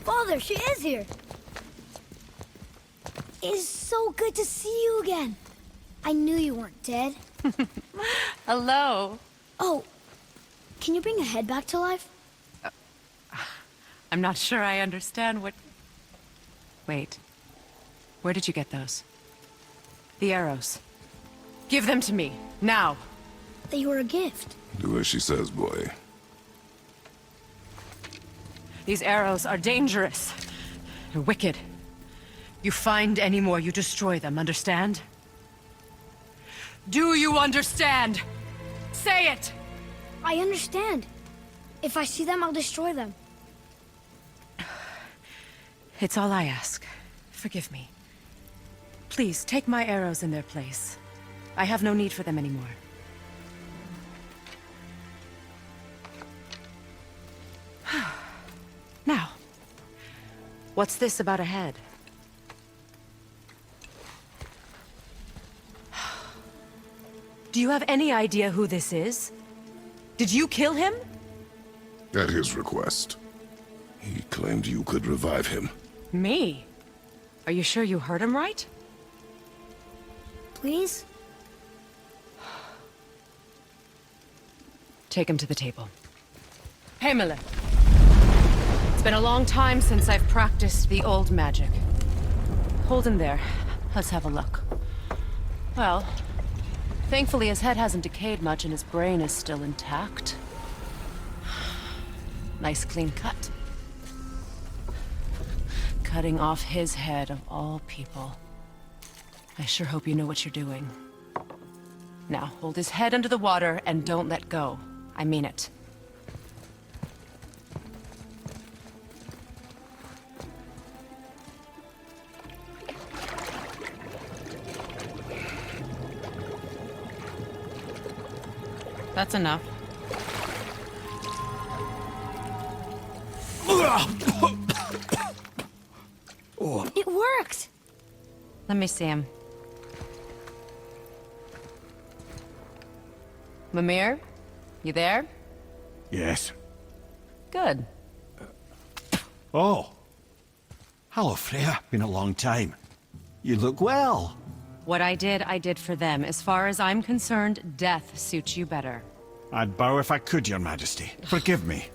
Father, she is here! It's so good to see you again. I knew you weren't dead. Hello. Oh, can you bring a head back to life? I'm not sure I understand what... Wait. Where did you get those? The arrows. Give them to me, now. They were a gift. Do as she says, boy. These arrows are dangerous. They're wicked. You find any more, you destroy them, understand? Do you understand? Say it! I understand. If I see them, I'll destroy them. It's all I ask. Forgive me. Please, take my arrows in their place. I have no need for them anymore. Now, what's this about a head? Do you have any idea who this is? Did you kill him? At his request. He claimed you could revive him. Me? Are you sure you heard him right? Please? Take him to the table. Heimele. It's been a long time since I've practiced the old magic. Hold him there. Let's have a look. Well, thankfully his head hasn't decayed much and his brain is still intact. Nice clean cut. Cutting off his head of all people. I sure hope you know what you're doing. Now, hold his head under the water and don't let go. I mean it. That's enough. It worked! Let me see him. Mimir? You there? Yes. Good. Oh. Hello, Freya. Been a long time. You look well. What I did for them. As far as I'm concerned, death suits you better. I'd bow if I could, Your Majesty. Forgive me.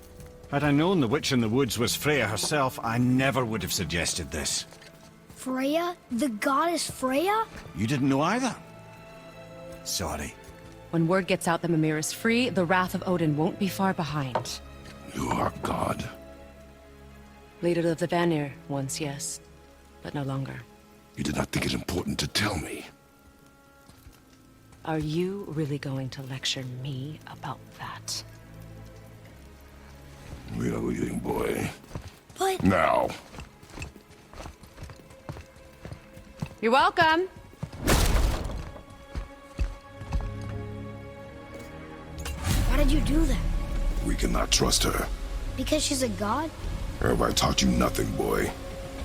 Had I known the witch in the woods was Freya herself, I never would have suggested this. Freya? The goddess Freya? You didn't know either? Sorry. When word gets out that Mimir is free, the wrath of Odin won't be far behind. You are God. Leader of the Vanir, once, yes. But no longer. You did not think it important to tell me. Are you really going to lecture me about that? We are leaving, boy. But... Now. You're welcome! Why did you do that? We cannot trust her. Because she's a god? Have I taught you nothing, boy?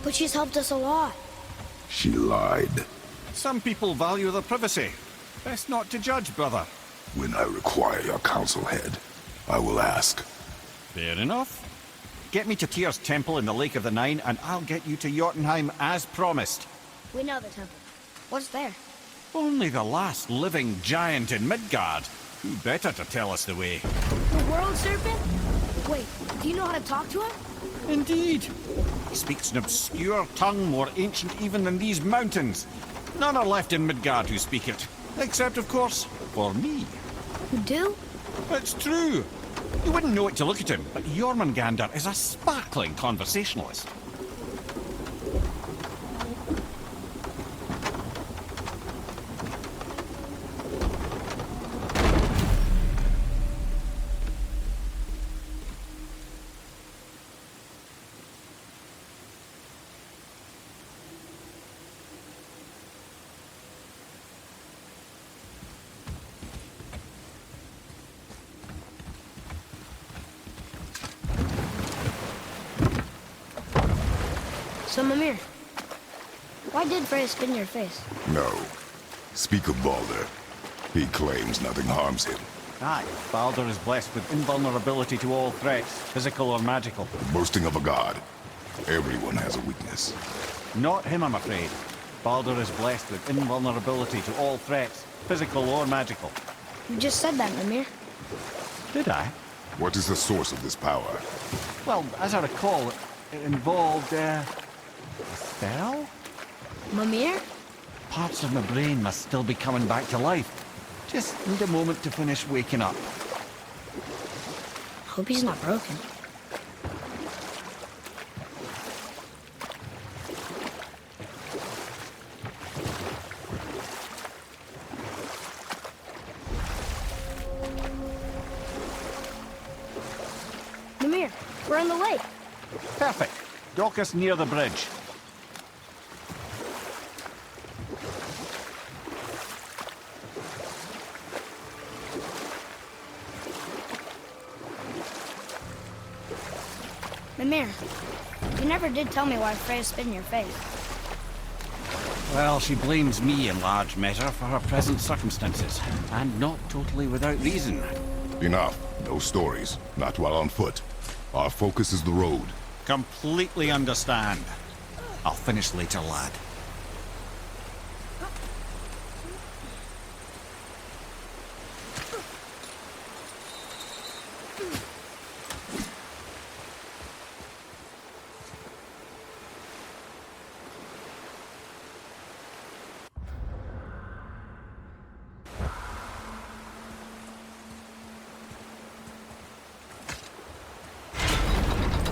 But she's helped us a lot. She lied. Some people value their privacy. Best not to judge, brother. When I require your council head, I will ask. Fair enough. Get me to Tyr's temple in the Lake of the Nine, and I'll get you to Jotunheim as promised. We know the temple. What's there? Only the last living giant in Midgard. Who better to tell us the way? The world serpent? Wait, do you know how to talk to him? Indeed. He speaks an obscure tongue more ancient even than these mountains. None are left in Midgard who speak it. Except, of course, for me. You do? It's true. You wouldn't know it to look at him, but Jormungandr is a sparkling conversationalist. So, Mimir, why did Freya spit in your face? No. Speak of Baldur. He claims nothing harms him. Aye, Baldur is blessed with invulnerability to all threats, physical or magical. The boasting of a god. Everyone has a weakness. Not him, I'm afraid. Baldur is blessed with invulnerability to all threats, physical or magical. You just said that, Mimir. Did I? What is the source of this power? Well, as I recall, it involved, a spell? Mimir? Parts of my brain must still be coming back to life. Just need a moment to finish waking up. Hope he's not broken. Mimir, we're on the lake. Perfect. Dock us near the bridge. Mimir, you never did tell me why Freya spit in your face. Well, she blames me in large measure for her present circumstances, and not totally without reason. Enough. No stories. Not while on foot. Our focus is the road. Completely understand. I'll finish later, lad.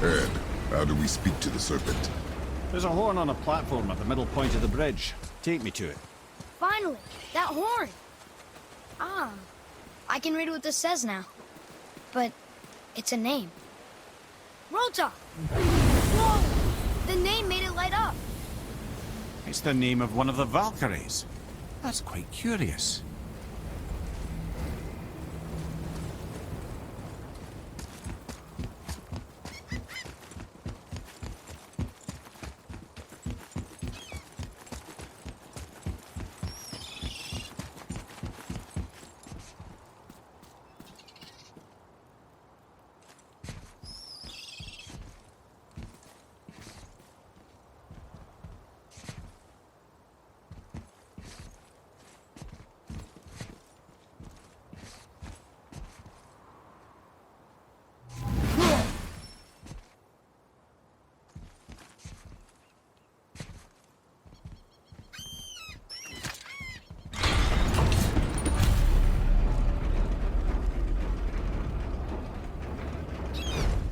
Ed, how do we speak to the serpent? There's a horn on a platform at the middle point of the bridge. Take me to it. Finally, that horn. Ah, I can read what this says now. But it's a name. Rota! Whoa! The name made it light up. It's the name of one of the Valkyries. That's quite curious.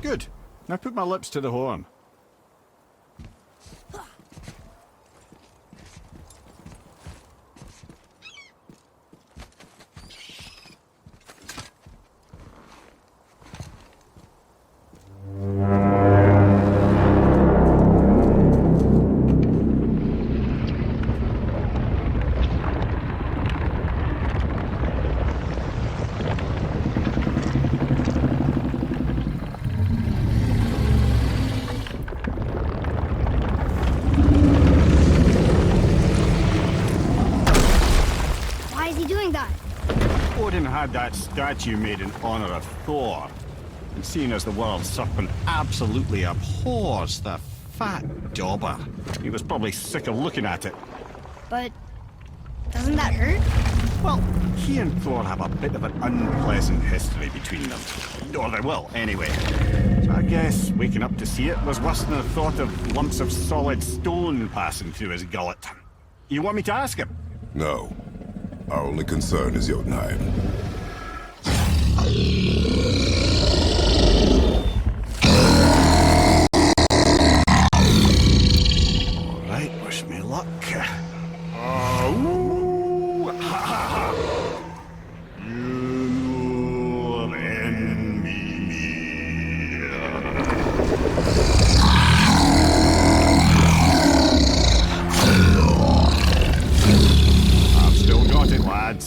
Good. Now put my lips to the horn. Why is he doing that? Odin had that statue made in honor of Thor. And seeing as the world serpent absolutely abhors the fat dauber, he was probably sick of looking at it. But doesn't that hurt? Well, he and Thor have a bit of an unpleasant history between them. Or they will, anyway. So I guess waking up to see it was worse than the thought of lumps of solid stone passing through his gullet. You want me to ask him? No. Our only concern is Jotunheim. All right, wish me luck.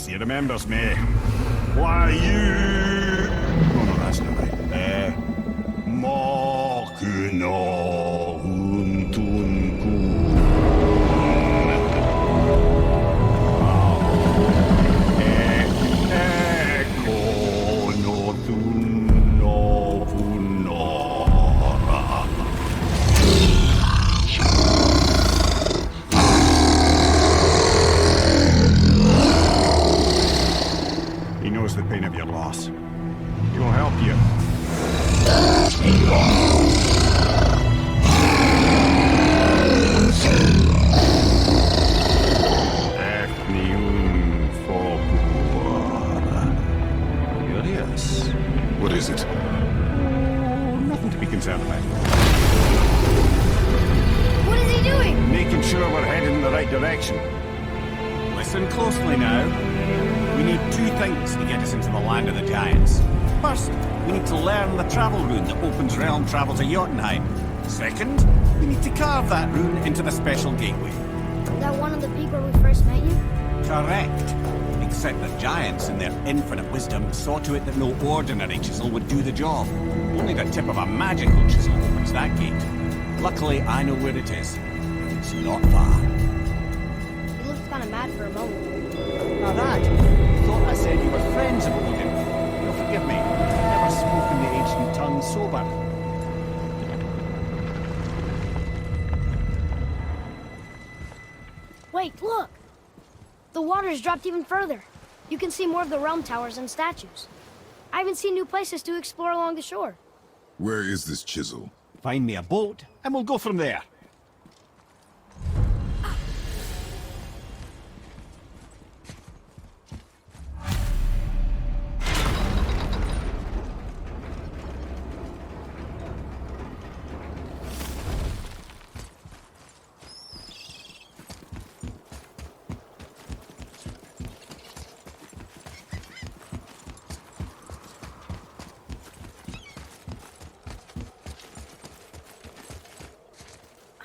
He remembers me. Why you... Oh no, that's not right. Mokuno Huntunku. Eko no Tunno Hunora. direction. Listen closely now. We need two things to get us into the land of the giants. First, we need to learn the travel rune that opens realm travel to Jotunheim. Second, we need to carve that rune into the special gateway. That one on the peak where we first met you? Correct. Except the giants, in their infinite wisdom, saw to it that no ordinary chisel would do the job. Only the tip of a magical chisel opens that gate. Luckily, I know where it is. It's not far. You looked kind of mad for a moment. Now that, thought I said you were friends of Odin. You'll forgive me. I've never spoken the ancient tongue sober. Wait, look! The water's dropped even further. You can see more of the realm towers and statues. I haven't seen new places to explore along the shore. Where is this chisel? Find me a boat, and we'll go from there.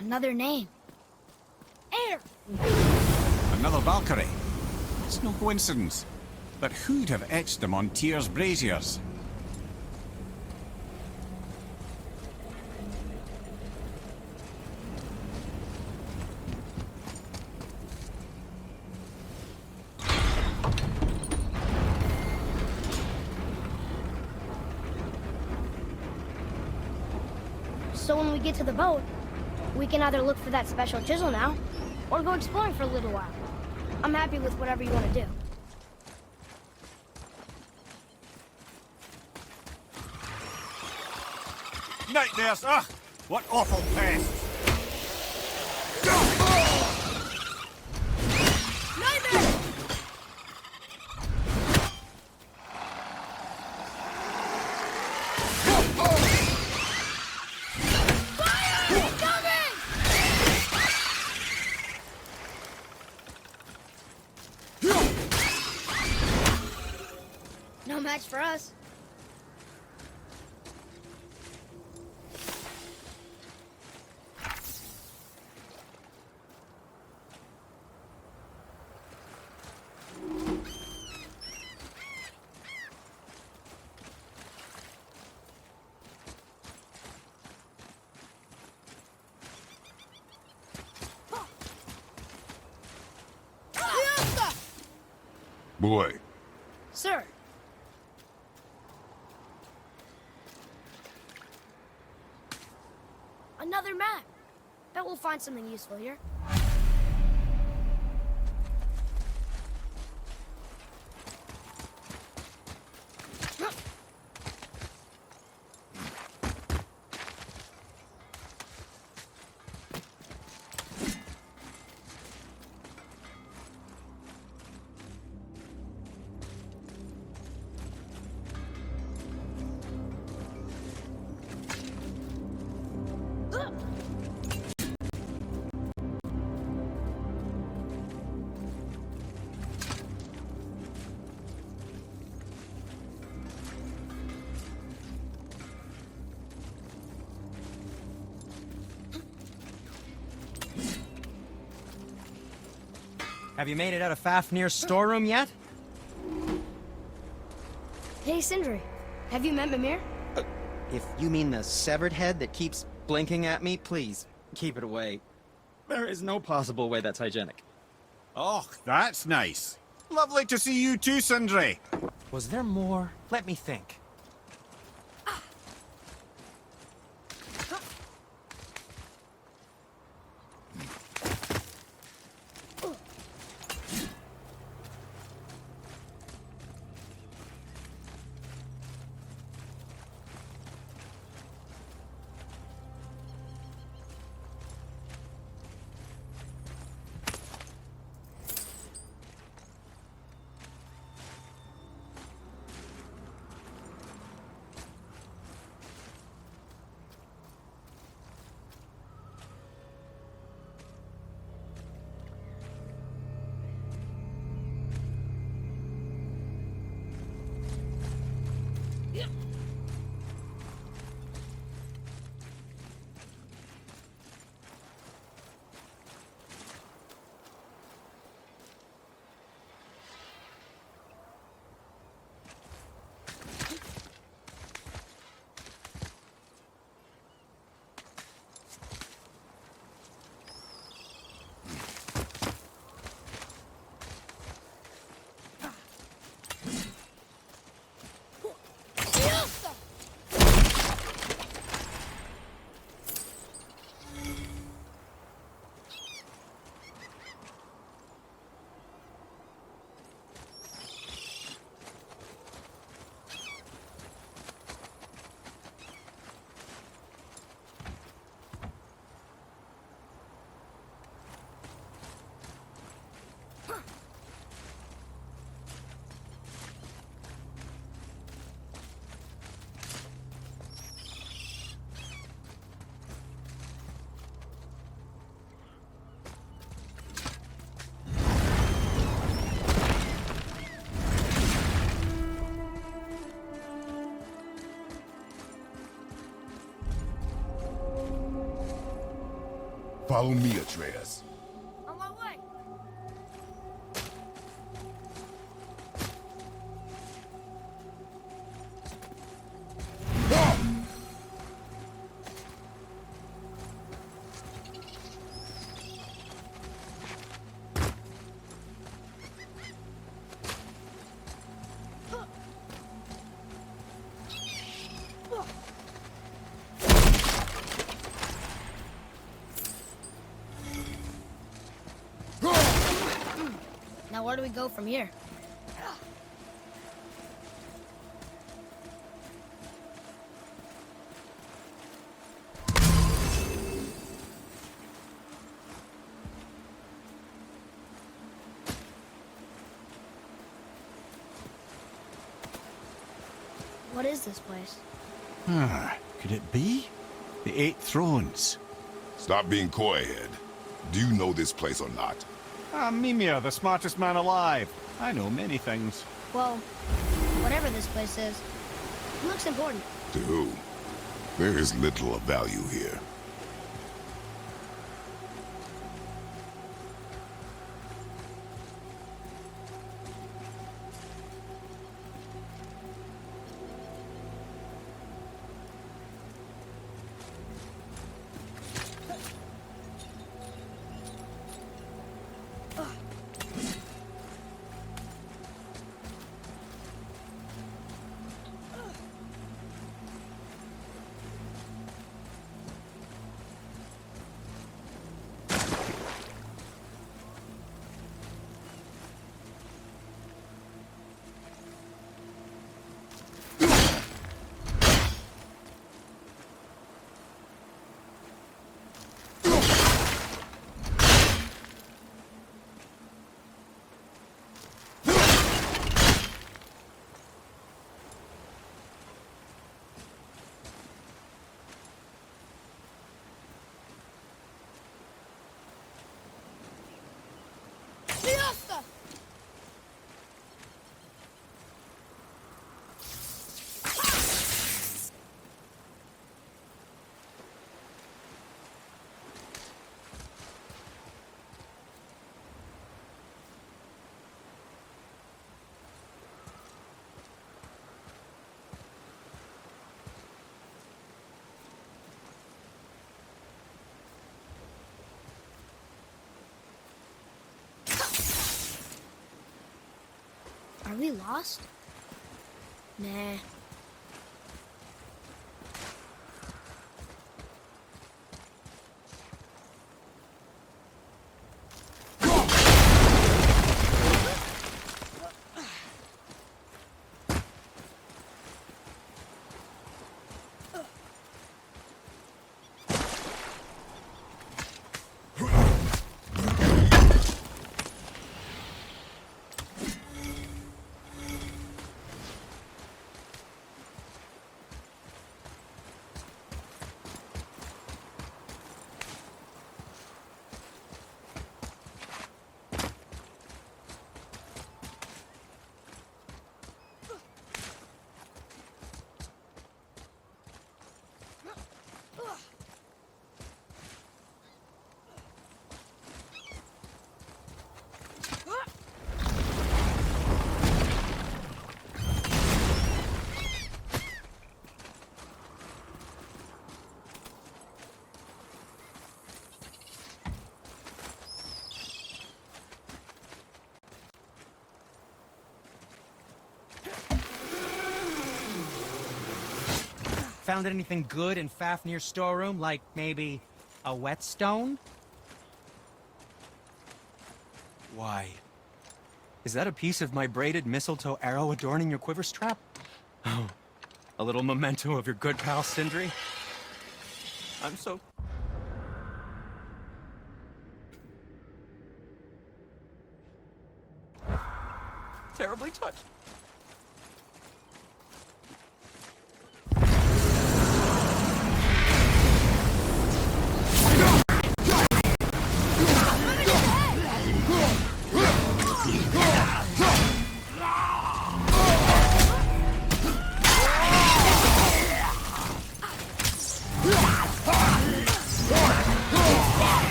Another name. Air! Another Valkyrie. It's no coincidence. But who'd have etched them on Tyr's braziers? So when we get to the boat, we can either look for that special chisel now, or go exploring for a little while. I'm happy with whatever you want to do. Nightmares! Ugh! What awful pests! No match for us. Boy, Sir. Another map. Bet we'll find something useful here. Have you made it out of Fafnir's storeroom yet? Hey, Sindri. Have you met Mimir? If you mean the severed head that keeps blinking at me, please, keep it away. There is no possible way that's hygienic. Oh, that's nice. Lovely to see you too, Sindri. Was there more? Let me think. Follow me, Atreus. On my way. Now where do we go from here? What is this place? Could it be? The Eight Thrones. Stop being coy-head. Do you know this place or not? Mimir, the smartest man alive. I know many things. Well, whatever this place is, it looks important. To who? There is little of value here. Fiesta! Are we lost? Nah. Found anything good in Fafnir's storeroom? Like, maybe a whetstone? Why? Is that a piece of my braided mistletoe arrow adorning your quiver strap? Oh, a little memento of your good pal Sindri? I'm so... terribly touched.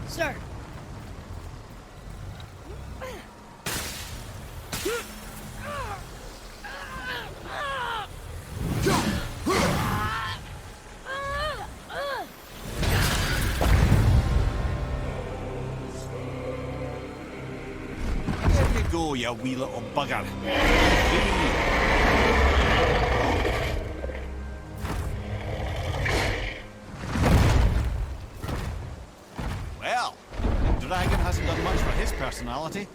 Sir. There you go, you wee little bugger. Well, the dragon hasn't done much for his personality.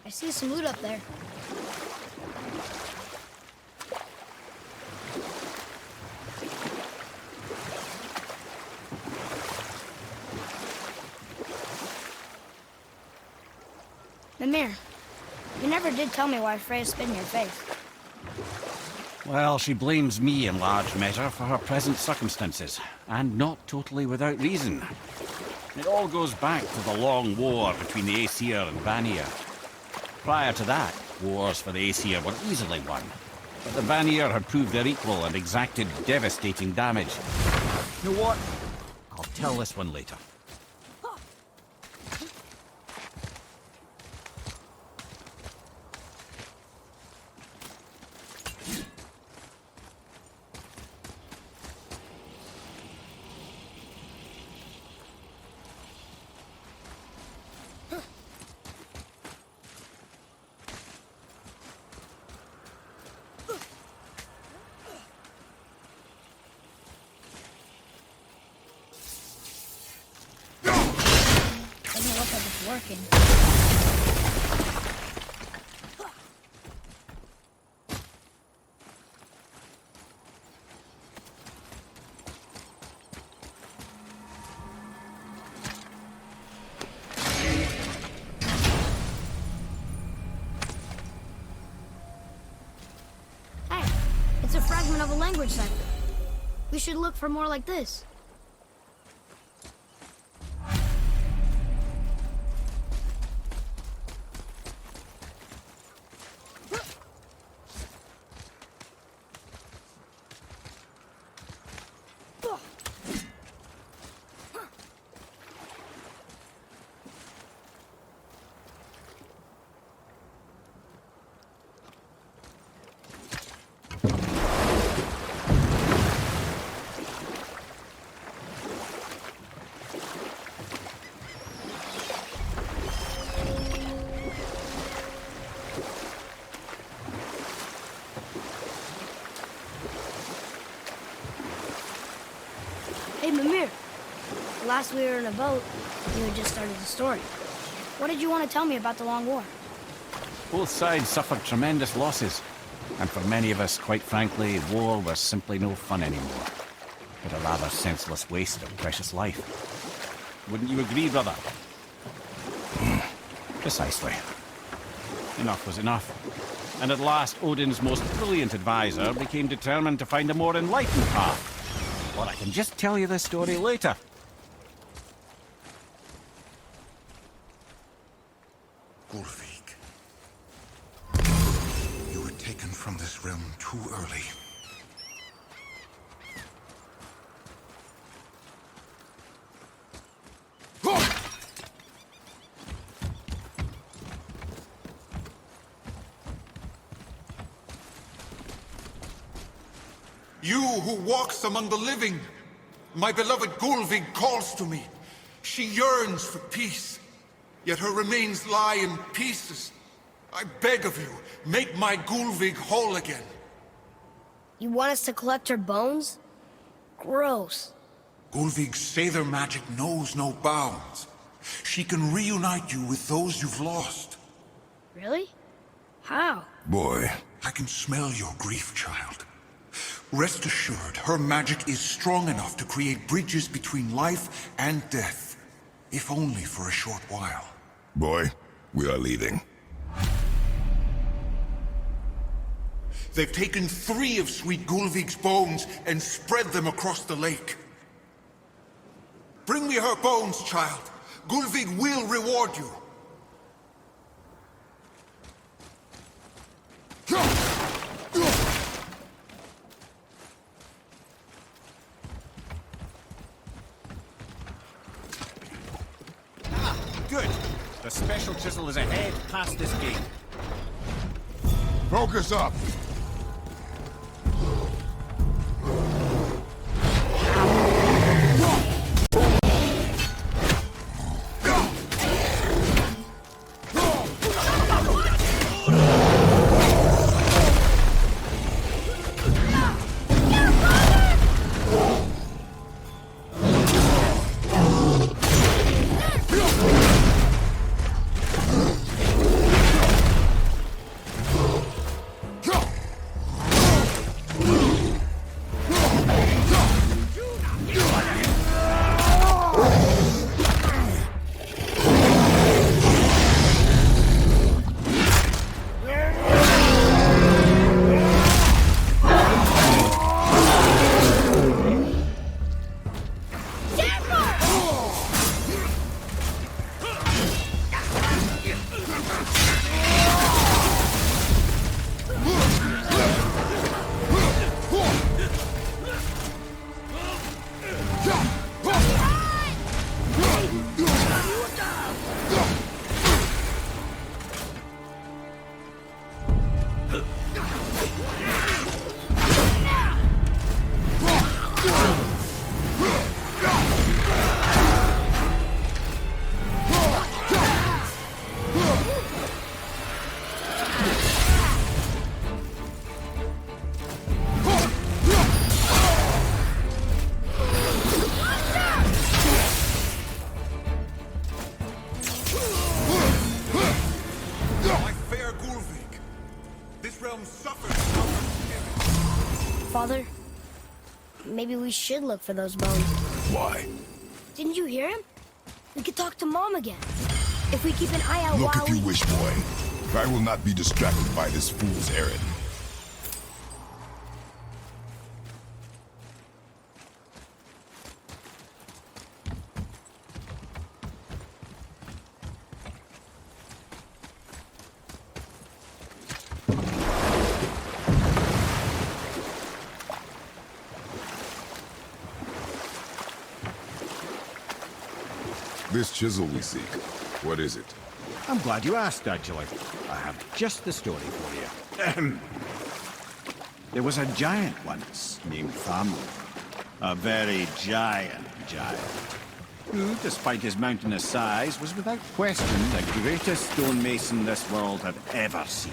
I see some loot up there. Mimir, you never did tell me why Freya spit in your face. Well, she blames me in large measure for her present circumstances, and not totally without reason. It all goes back to the long war between the Aesir and Vanir. Prior to that, wars for the Aesir were easily won, but the Vanir had proved their equal and exacted devastating damage. You know what? I'll tell this one later. like it's working. Hey, it's a fragment of a language cipher. We should look for more like this. Hey, Mimir. Last we were in a boat, you had just started the story. What did you want to tell me about the Long War? Both sides suffered tremendous losses. And for many of us, quite frankly, war was simply no fun anymore. But a rather senseless waste of precious life. Wouldn't you agree, brother? Precisely. Enough was enough. And at last, Odin's most brilliant advisor became determined to find a more enlightened path. Or I can just tell you this story later. Ulfik. You were taken from this realm too early. You who walks among the living, my beloved Gulvig calls to me. She yearns for peace, yet her remains lie in pieces. I beg of you, make my Gulvig whole again. You want us to collect her bones? Gross. Gulvig's Sather magic knows no bounds. She can reunite you with those you've lost. Really? How? Boy, I can smell your grief, child. Rest assured, her magic is strong enough to create bridges between life and death. If only for a short while. boy, we are leaving. They've taken 3 of Sweet Gulvig's bones and spread them across the lake. Bring me her bones, child. Gulvig will reward you. Good. The special chisel is ahead past this gate. Focus up! Go! realm suffers from Father, maybe we should look for those bones. Why? Didn't you hear him? We could talk to Mom again. If we keep an eye out Look while if you we... wish, boy. I will not be distracted by this fool's errand. This chisel we seek, what is it? I'm glad you asked, actually. I have just the story for you. Ahem. There was a giant once named Thamur. A very giant, who, despite his mountainous size, was without question the greatest stonemason this world had ever seen.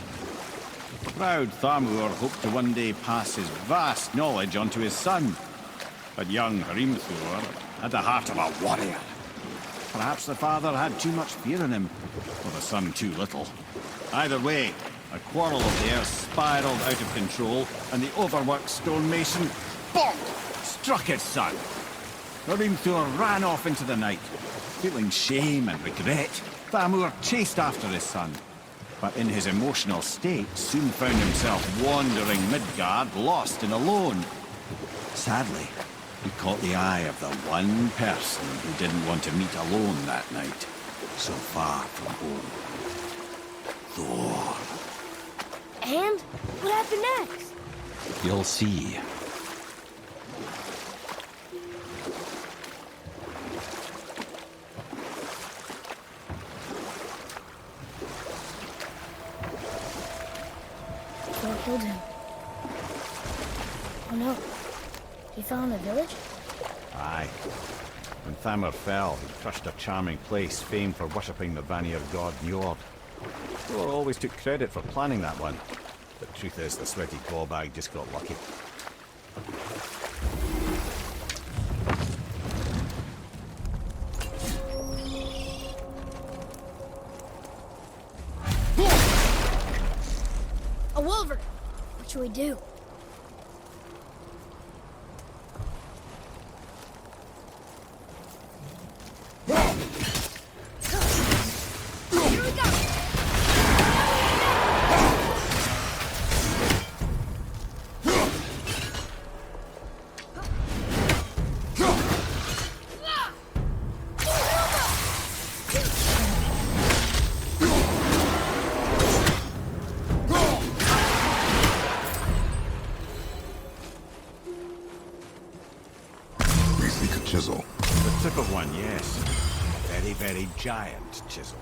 Proud Thamur hoped to one day pass his vast knowledge on to his son. But young Hrimthur had the heart of a warrior. Perhaps the father had too much fear in him, or the son too little. Either way, a quarrel of theirs spiraled out of control, and the overworked stonemason, bonk, struck his son. Hrimthur ran off into the night. Feeling shame and regret, Thamur chased after his son. But in his emotional state, soon found himself wandering Midgard, lost and alone. Sadly, he caught the eye of the one person who didn't want to meet alone that night, so far from home. Thor. And? What happened next? You'll see. Thor killed him. Oh no. He fell in the village? Aye. When Thamur fell, he crushed a charming place famed for worshipping the Vanir god Njord. Thor always took credit for planning that one. The truth is, the sweaty clawbag just got lucky. A wolver! What should we do? Here we go! We seek a chisel. The tip of one, yes. A very, very giant chisel.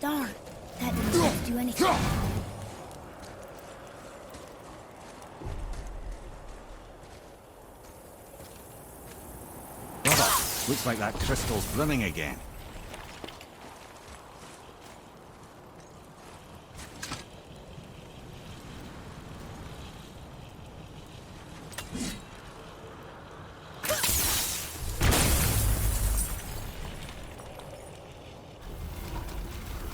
Darn, that didn't do anything. Brother, looks like that crystal's brimming again.